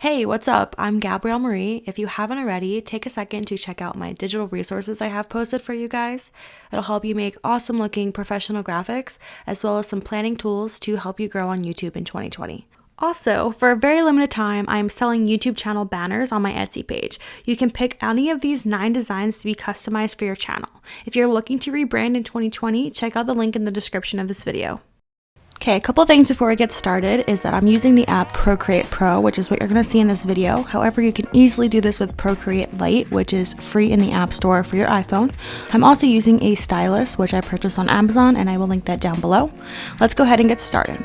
Hey, what's up? I'm Gabrielle Marie. If you haven't already, take a second to check out my digital resources I have posted for you guys. It'll help you make awesome looking professional graphics, as well as some planning tools to help you grow on YouTube in 2020. Also, for a very limited time, I'm selling YouTube channel banners on my Etsy page. You can pick any of these 9 designs to be customized for your channel. If you're looking to rebrand in 2020, check out the link in the description of this video. Okay, a couple things before we get started is that I'm using the app Procreate Pro, which is what you're going to see in this video. However, you can easily do this with Procreate Lite, which is free in the App Store for your iPhone. I'm also using a stylus, which I purchased on Amazon, and I will link that down below. Let's go ahead and get started.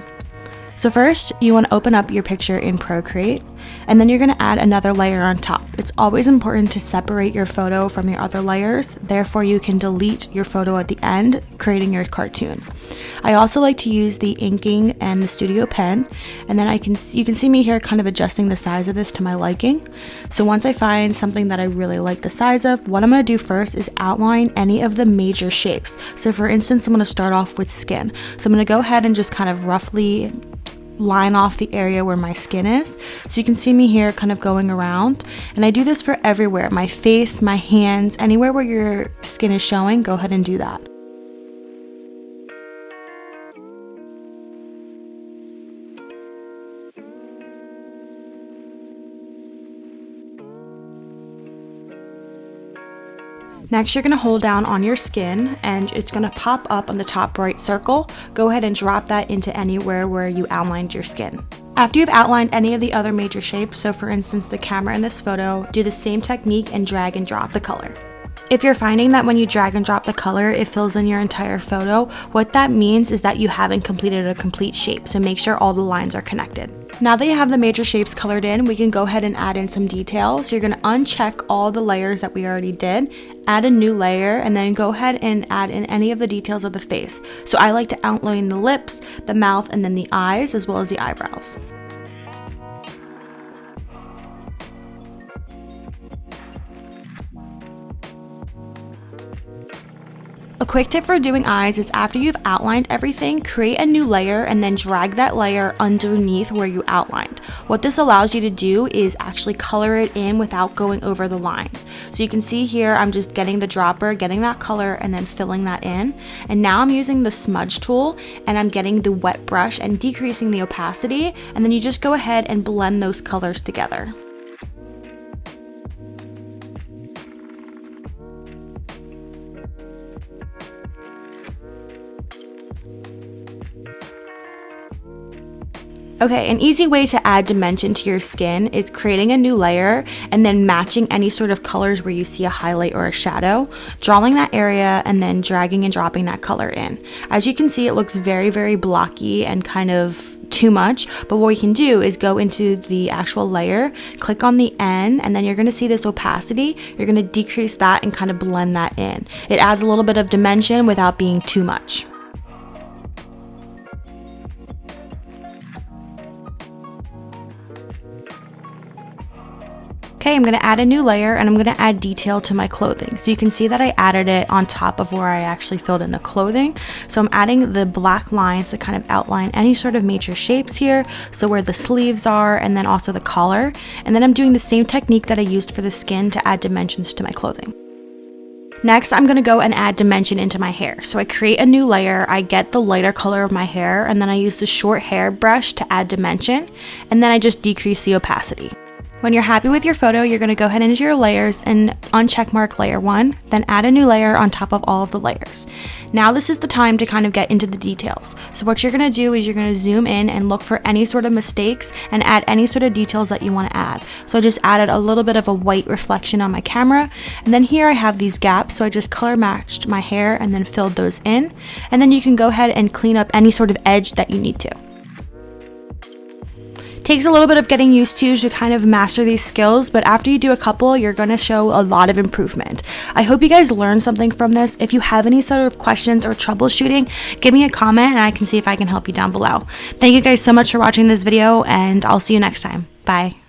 So first, you want to open up your picture in Procreate, and then you're going to add another layer on top. It's always important to separate your photo from your other layers, therefore you can delete your photo at the end, creating your cartoon. I also like to use the inking and the studio pen, and then you can see me here kind of adjusting the size of this to my liking. So once I find something that I really like the size of, what I'm going to do first is outline any of the major shapes. So for instance, I'm going to start off with skin. So I'm going to go ahead and just kind of roughly line off the area where my skin is. So you can see me here kind of going around, and I do this for everywhere, my face, my hands, anywhere where your skin is showing, go ahead and do that. Next, you're going to hold down on your skin and it's going to pop up on the top right circle. Go ahead and drop that into anywhere where you outlined your skin. After you've outlined any of the other major shapes, so for instance the camera in this photo, do the same technique and drag and drop the color. If you're finding that when you drag and drop the color, it fills in your entire photo, what that means is that you haven't completed a complete shape, so make sure all the lines are connected. Now that you have the major shapes colored in, we can go ahead and add in some details. So you're going to uncheck all the layers that we already did, add a new layer, and then go ahead and add in any of the details of the face. So I like to outline the lips, the mouth, and then the eyes, as well as the eyebrows. A quick tip for doing eyes is after you've outlined everything, create a new layer and then drag that layer underneath where you outlined. What this allows you to do is actually color it in without going over the lines. So you can see here I'm just getting the dropper, getting that color, and then filling that in. And now I'm using the smudge tool and I'm getting the wet brush and decreasing the opacity, and then you just go ahead and blend those colors together. Okay, an easy way to add dimension to your skin is creating a new layer and then matching any sort of colors where you see a highlight or a shadow, drawing that area and then dragging and dropping that color in. As you can see, it looks very, very blocky and kind of too much, but what we can do is go into the actual layer, click on the N, and then you're going to see this opacity. You're going to decrease that and kind of blend that in. It adds a little bit of dimension without being too much. Okay, I'm going to add a new layer and I'm going to add detail to my clothing. So you can see that I added it on top of where I actually filled in the clothing. So I'm adding the black lines to kind of outline any sort of major shapes here. So where the sleeves are, and then also the collar. And then I'm doing the same technique that I used for the skin to add dimensions to my clothing. Next, I'm going to go and add dimension into my hair. So I create a new layer, I get the lighter color of my hair, and then I use the short hair brush to add dimension, and then I just decrease the opacity. When you're happy with your photo, you're going to go ahead into your layers and uncheck mark layer 1, then add a new layer on top of all of the layers. Now this is the time to kind of get into the details. So what you're going to do is you're going to zoom in and look for any sort of mistakes and add any sort of details that you want to add. So I just added a little bit of a white reflection on my camera, and then here I have these gaps, so I just color matched my hair and then filled those in, and then you can go ahead and clean up any sort of edge that you need to. Takes a little bit of getting used to kind of master these skills, but after you do a couple, you're going to show a lot of improvement. I hope you guys learned something from this. If you have any sort of questions or troubleshooting, give me a comment and I can see if I can help you down below. Thank you guys so much for watching this video, and I'll see you next time. Bye.